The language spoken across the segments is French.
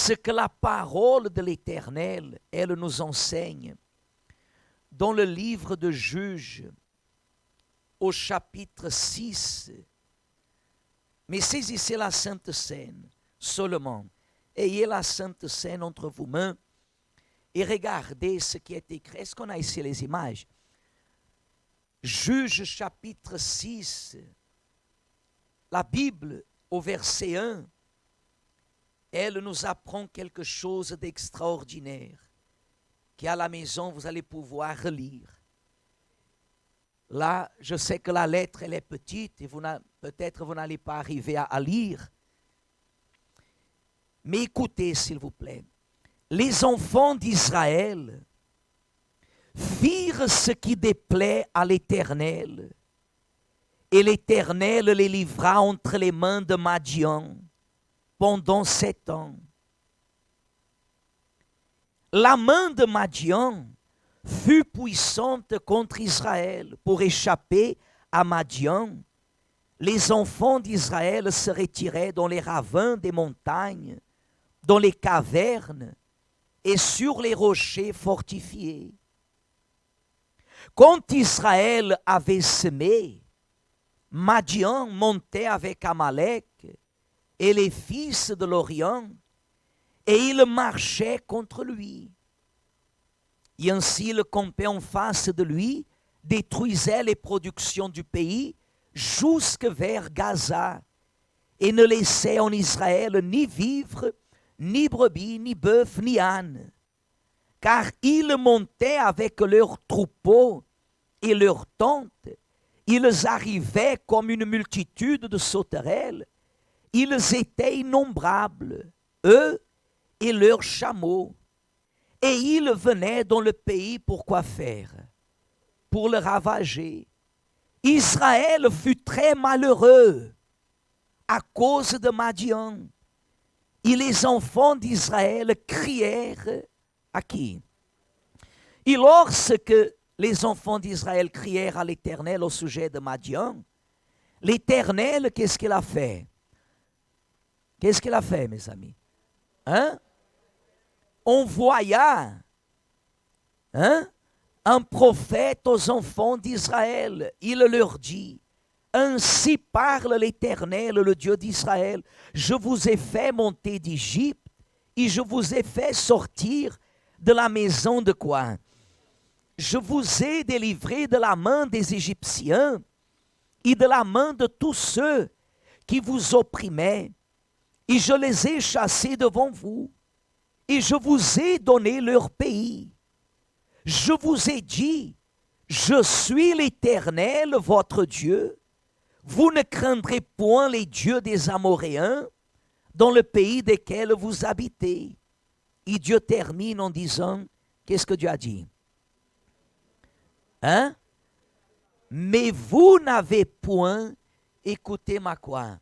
ce que la parole de l'Éternel, elle nous enseigne dans le livre de Juges, au chapitre 6. Mais saisissez la Sainte Seine seulement. Ayez la Sainte Seine entre vos mains et regardez ce qui est écrit. Est-ce qu'on a ici les images? Juges chapitre 6, la Bible au verset 1, elle nous apprend quelque chose d'extraordinaire qu'à la maison vous allez pouvoir relire. Là, je sais que la lettre elle est petite et peut-être vous n'allez pas arriver à lire. Mais écoutez s'il vous plaît. Les enfants d'Israël firent ce qui déplaît à l'Éternel, et l'Éternel les livra entre les mains de Madian pendant 7 ans. La main de Madian fut puissante contre Israël. Pour échapper à Madian, les enfants d'Israël se retiraient dans les ravins des montagnes, dans les cavernes et sur les rochers fortifiés. Quand Israël avait semé, Madian montait avec Amalek et les fils de l'Orient, et il marchait contre lui. Et ainsi il campait en face de lui, détruisait les productions du pays jusque vers Gaza, et ne laissait en Israël ni vivre, ni brebis, ni bœuf, ni âne. Car ils montaient avec leurs troupeaux et leurs tentes, ils arrivaient comme une multitude de sauterelles, ils étaient innombrables, eux et leurs chameaux. Et ils venaient dans le pays pour quoi faire? Pour le ravager. Israël fut très malheureux à cause de Madian. Et les enfants d'Israël crièrent à qui? Et lorsque les enfants d'Israël crièrent à l'Éternel au sujet de Madian, l'Éternel, qu'est-ce qu'il a fait? Qu'est-ce qu'il a fait, mes amis? Envoya un prophète aux enfants d'Israël. Il leur dit, ainsi parle l'Éternel, le Dieu d'Israël, je vous ai fait monter d'Égypte et je vous ai fait sortir de la maison de quoi? Je vous ai délivré de la main des Égyptiens et de la main de tous ceux qui vous opprimaient, et je les ai chassés devant vous, et je vous ai donné leur pays. Je vous ai dit, je suis l'Éternel, votre Dieu. Vous ne craindrez point les dieux des Amoréens dans le pays desquels vous habitez. Et Dieu termine en disant, qu'est-ce que Dieu a dit? Mais vous n'avez point écouté ma quoi?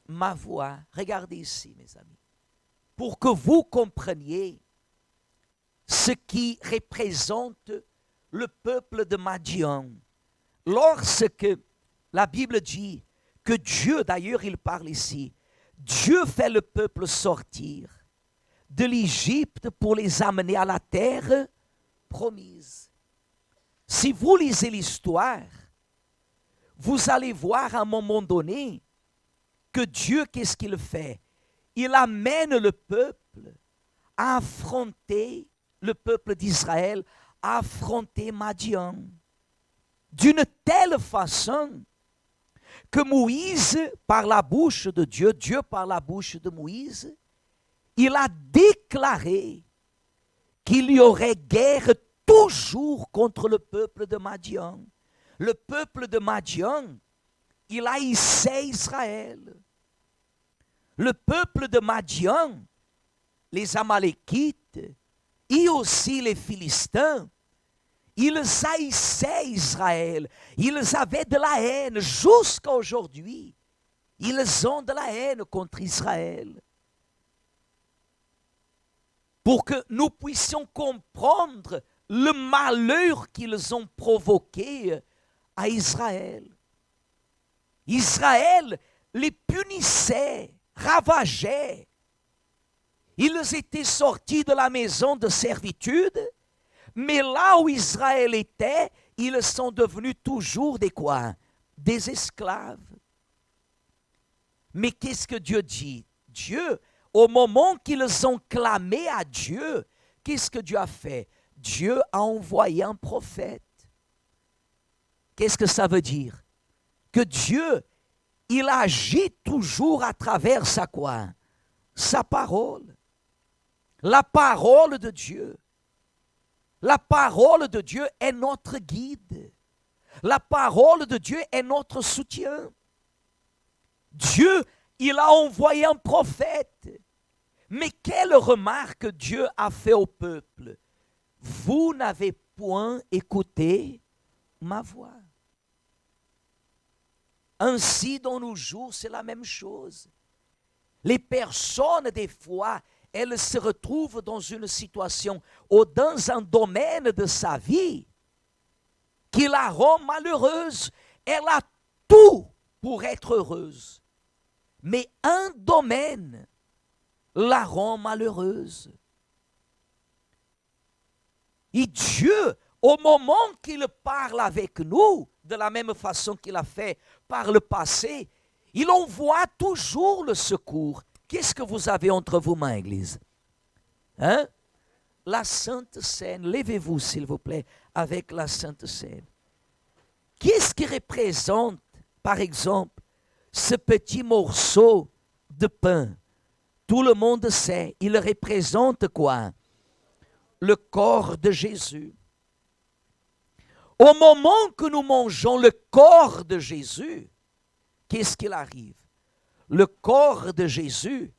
Ma voix. Regardez ici, mes amis. Pour que vous compreniez ce qui représente le peuple de Madian. Lorsque la Bible dit que Dieu, d'ailleurs il parle ici, Dieu fait le peuple sortir de l'Égypte pour les amener à la terre promise. Si vous lisez l'histoire, vous allez voir à un moment donné que Dieu, qu'est-ce qu'il fait? Il amène le peuple à affronter, le peuple d'Israël, à affronter Madian. D'une telle façon que Moïse, par la bouche de Dieu, Dieu par la bouche de Moïse, il a déclaré qu'il y aurait guerre toujours contre le peuple de Madian. Le peuple de Madian, il haïssait Israël. Le peuple de Madian, les Amalékites et aussi les Philistins, ils haïssaient Israël. Ils avaient de la haine jusqu'à aujourd'hui. Ils ont de la haine contre Israël. Pour que nous puissions comprendre le malheur qu'ils ont provoqué à Israël. Israël les punissait, ravageait. Ils étaient sortis de la maison de servitude, mais là où Israël était, ils sont devenus toujours des quoi? Des esclaves. Mais qu'est-ce que Dieu dit? Dieu, au moment qu'ils ont clamé à Dieu, qu'est-ce que Dieu a fait? Dieu a envoyé un prophète. Qu'est-ce que ça veut dire? Que Dieu, il agit toujours à travers sa quoi? Sa parole. La parole de Dieu. La parole de Dieu est notre guide. La parole de Dieu est notre soutien. Dieu, il a envoyé un prophète. Mais quelle remarque Dieu a fait au peuple? Vous n'avez point écouté ma voix. Ainsi, dans nos jours, c'est la même chose. Les personnes, des fois, elles se retrouvent dans une situation ou dans un domaine de sa vie qui la rend malheureuse. Elle a tout pour être heureuse. Mais un domaine la rend malheureuse. Et Dieu, au moment qu'il parle avec nous, de la même façon qu'il a fait par le passé, il envoie toujours le secours. Qu'est-ce que vous avez entre vos mains, Église? Hein? La Sainte Seine. Levez-vous, s'il vous plaît, avec la Sainte Seine. Qu'est-ce qui représente, par exemple, ce petit morceau de pain? Tout le monde sait, il représente quoi? Le corps de Jésus. Au moment que nous mangeons le corps de Jésus, qu'est-ce qu'il arrive? Le corps de Jésus,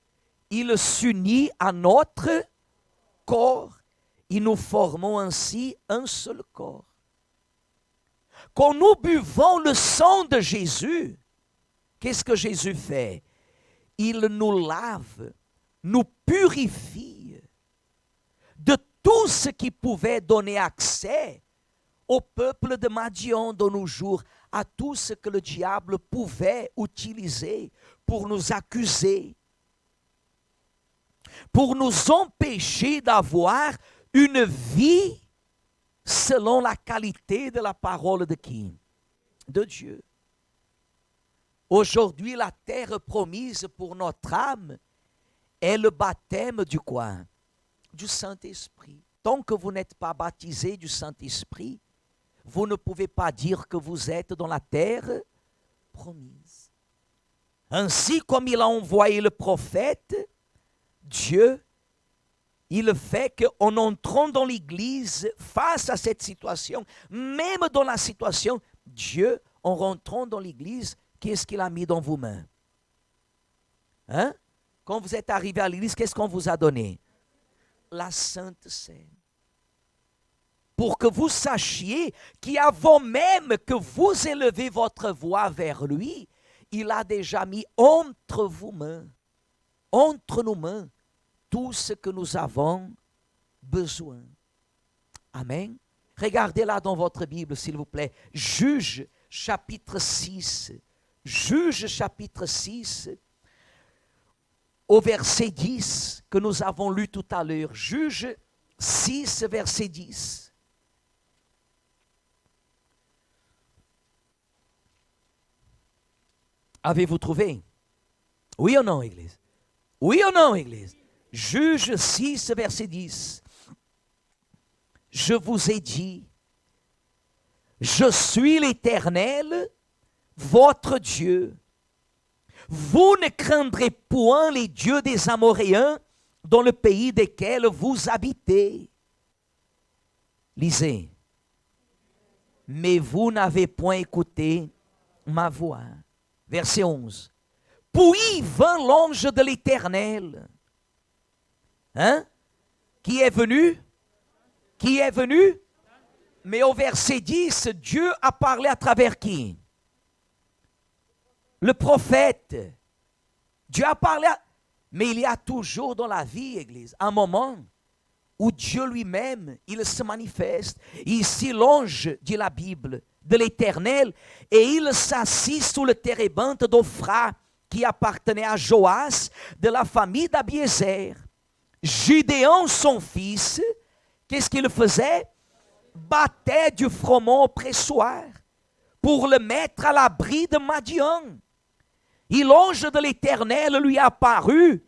il s'unit à notre corps et nous formons ainsi un seul corps. Quand nous buvons le sang de Jésus, qu'est-ce que Jésus fait? Il nous lave, nous purifie de tout ce qui pouvait donner accès au peuple de Madian de nos jours, à tout ce que le diable pouvait utiliser pour nous accuser, pour nous empêcher d'avoir une vie selon la qualité de la parole de qui? De Dieu. Aujourd'hui, la terre promise pour notre âme est le baptême du quoi? Du Saint-Esprit. Tant que vous n'êtes pas baptisé du Saint-Esprit, vous ne pouvez pas dire que vous êtes dans la terre promise. Ainsi comme il a envoyé le prophète, Dieu, il fait qu'en entrant dans l'Église, face à cette situation, même dans la situation, Dieu, en rentrant dans l'Église, qu'est-ce qu'il a mis dans vos mains? Hein? Quand vous êtes arrivé à l'Église, qu'est-ce qu'on vous a donné? La Sainte Seine. Pour que vous sachiez qu'avant même que vous élevez votre voix vers lui, il a déjà mis entre vos mains, entre nos mains, tout ce que nous avons besoin. Amen. Regardez là dans votre Bible, s'il vous plaît. Juge chapitre 6. Juge chapitre 6, au verset 10 que nous avons lu tout à l'heure. Juge 6, verset 10. Avez-vous trouvé? Oui ou non, Église? Oui ou non, Église? Juge 6, verset 10. Je vous ai dit, je suis l'Éternel, votre Dieu. Vous ne craindrez point les dieux des Amoréens dans le pays desquels vous habitez. Lisez. Mais vous n'avez point écouté ma voix. Verset 11. Puis vint l'ange de l'Éternel. Hein? Qui est venu? Qui est venu? Mais au verset 10, Dieu a parlé à travers qui? Le prophète. Dieu a parlé Mais il y a toujours dans la vie, Église, un moment où Dieu lui-même, il se manifeste. Ici, l'ange, dit la Bible, de l'Éternel, et il s'assit sous le térébinthe d'Ophra, qui appartenait à Joas, de la famille d'Abiézer. Gédéon, son fils, qu'est-ce qu'il faisait? Battait du froment au pressoir pour le mettre à l'abri de Madian. Et l'ange de l'Éternel lui apparut.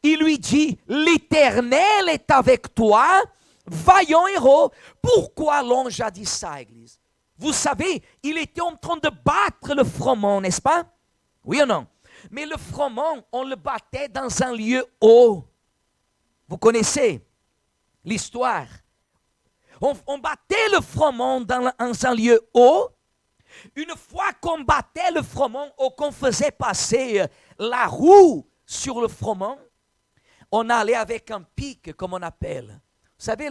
Il lui dit, l'Éternel est avec toi, vaillant héros. Pourquoi l'ange a dit ça, Église? Vous savez, il était en train de battre le froment, n'est-ce pas? Oui ou non? Mais le froment, on le battait dans un lieu haut. Vous connaissez l'histoire. On battait le froment dans un lieu haut. Une fois qu'on battait le froment ou qu'on faisait passer la roue sur le froment, on allait avec un pic, comme on appelle. Vous savez,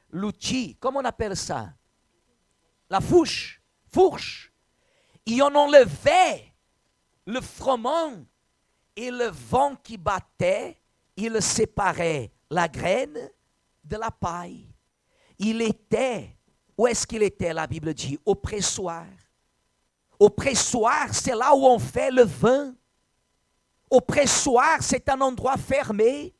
l'outil, comment on appelle ça? La fourche. Et on enlevait le froment et le vent qui battait, il séparait la graine de la paille. Il était, où est-ce qu'il était, la Bible dit? Au pressoir. Au pressoir, c'est là où on fait le vin. Au pressoir, c'est un endroit fermé.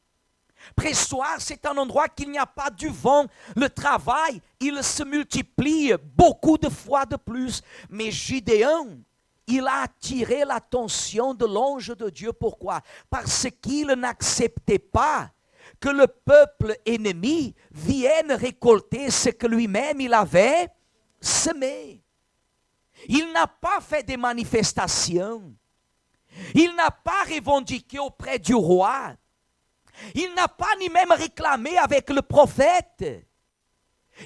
Pressoir, c'est un endroit qu'il n'y a pas du vent. Le travail, il se multiplie beaucoup de fois de plus. Mais Gédéon, il a attiré l'attention de l'ange de Dieu. Pourquoi? Parce qu'il n'acceptait pas que le peuple ennemi vienne récolter ce que lui-même il avait semé. Il n'a pas fait des manifestations. Il n'a pas revendiqué auprès du roi. Il n'a pas ni même réclamé avec le prophète.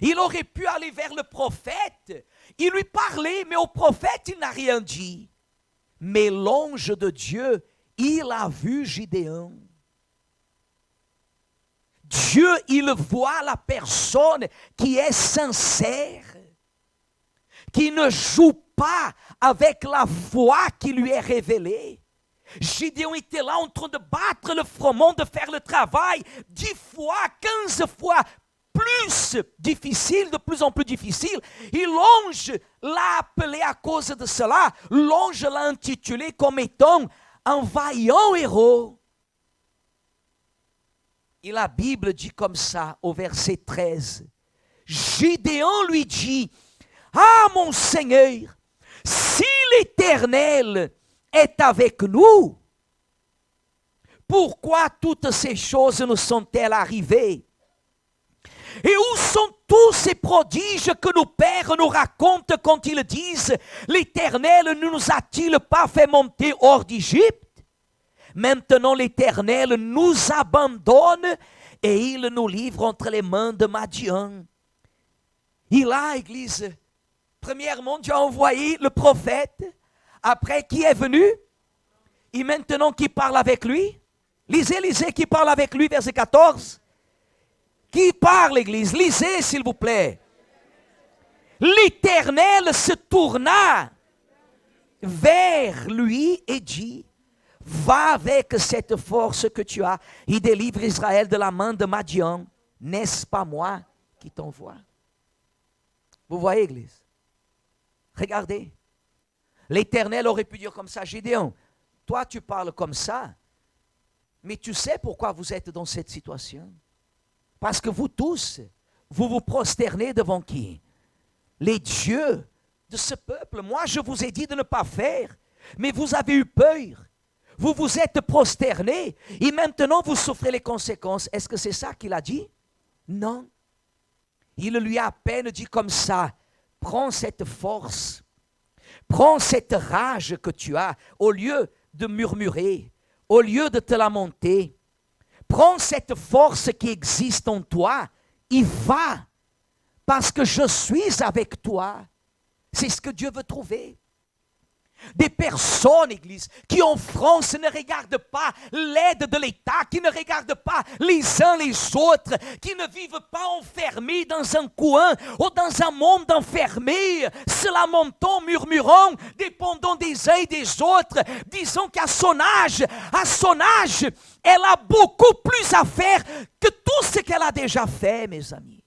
Il aurait pu aller vers le prophète. Il lui parlait, mais au prophète, il n'a rien dit. Mais l'ange de Dieu, il a vu Gédéon. Dieu, il voit la personne qui est sincère, qui ne joue pas avec la foi qui lui est révélée. Gédéon était là en train de battre le froment, de faire le travail 10 fois, 15 fois plus difficile, de plus en plus difficile. Et l'ange l'a appelé à cause de cela. L'ange l'a intitulé comme étant un vaillant héros. Et la Bible dit comme ça au verset 13. Gédéon lui dit, « Ah mon Seigneur, si l'Éternel est avec nous, pourquoi toutes ces choses nous sont-elles arrivées? Et où sont tous ces prodiges que nos pères nous racontent quand ils disent, l'Éternel ne nous a-t-il pas fait monter hors d'Égypte? Maintenant l'Éternel nous abandonne et il nous livre entre les mains de Madian. » Il a, Église, premièrement, Dieu a envoyé le prophète. Après, qui est venu? Et maintenant, qui parle avec lui? Lisez, qui parle avec lui, verset 14. Qui parle, Église? Lisez, s'il vous plaît. L'Éternel se tourna vers lui et dit, va avec cette force que tu as et délivre Israël de la main de Madian. N'est-ce pas moi qui t'envoie? Vous voyez, Église? Regardez. L'Éternel aurait pu dire comme ça, Gédéon, toi tu parles comme ça, mais tu sais pourquoi vous êtes dans cette situation? Parce que vous tous, vous vous prosternez devant qui? Les dieux de ce peuple. Moi, je vous ai dit de ne pas faire, mais vous avez eu peur. Vous vous êtes prosternés et maintenant vous souffrez les conséquences. Est-ce que c'est ça qu'il a dit? Non. Il lui a à peine dit comme ça, prends cette force. Prends cette rage que tu as, au lieu de murmurer, au lieu de te lamenter. Prends cette force qui existe en toi, et va, parce que je suis avec toi. C'est ce que Dieu veut trouver. Des personnes, Église, qui en France ne regardent pas l'aide de l'État, qui ne regardent pas les uns les autres, qui ne vivent pas enfermés dans un coin ou dans un monde enfermé, se lamentant, murmurant, dépendant des uns et des autres, disant qu'à son âge, elle a beaucoup plus à faire que tout ce qu'elle a déjà fait, mes amis.